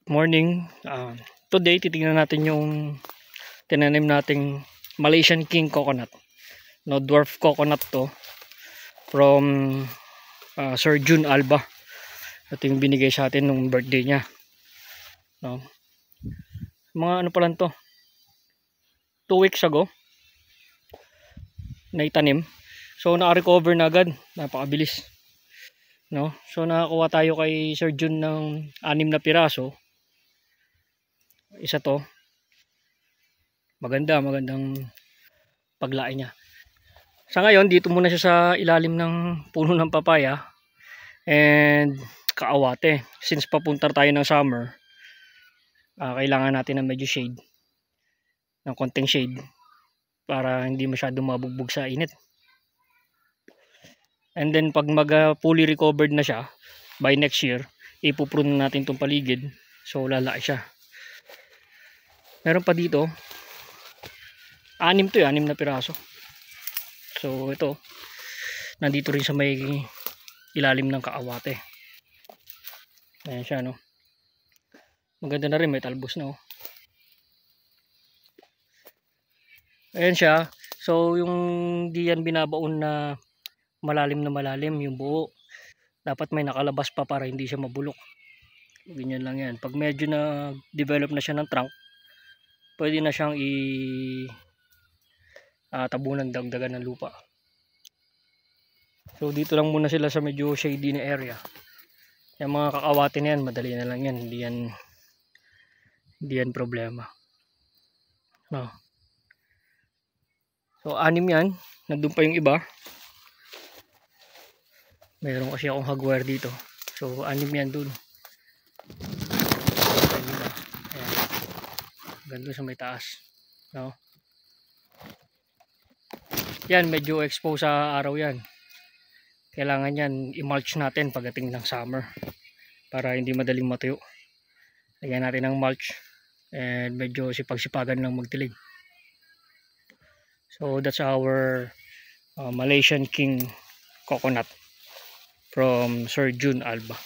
Morning. Today titingnan natin yung tinanim nating Malaysian King coconut. No, dwarf coconut to from Sir Jun Alba. Ito yung binigay sa atin nung birthday niya. No. Mga ano pa lang to. 2 weeks ago na itanim. So naka-recover na agad. Napakabilis. No? So nakakuha tayo kay Sir Jun ng 6 na piraso. Isa to. Magandang paglain niya. Sa ngayon, dito muna siya sa ilalim ng puno ng papaya and kaawate. Since papunta tayo ng summer, kailangan natin ng medyo shade, ng konting shade para hindi masyadong mabugbog sa init. And then pag fully recovered na siya by next year, ipuprune natin itong paligid, so lalaki siya. Meron pa dito 6 na piraso. So ito nandito rin sa may ilalim ng kaawate. Ayan siya, no. Maganda na rin, may talbos na, oh. Ayan siya. So yung di yan binabaon na malalim yung buo, dapat may nakalabas pa para hindi siya mabulok. Ganyan lang yan. Pag medyo na develop na siya ng trunk, pwede na siyang tabunan, dagdagan ng lupa. So dito lang muna sila sa medyo shady na area. Yung mga kakawate na yan, madali na lang yan, hindi yan problema, no. So 6 yan. Nandun pa yung iba. Mayroon kasi akong hagwire dito. So 6 yan dun. Ayan. Ganda sa may taas, no. Yan, medyo exposed sa araw yan. Kailangan yan i-mulch natin pagdating ng summer para hindi madaling matuyo. Lagyan natin ng mulch and medyo sipag-sipagan lang magtilig. So that's our Malaysian King coconut from Sir Jun Alba.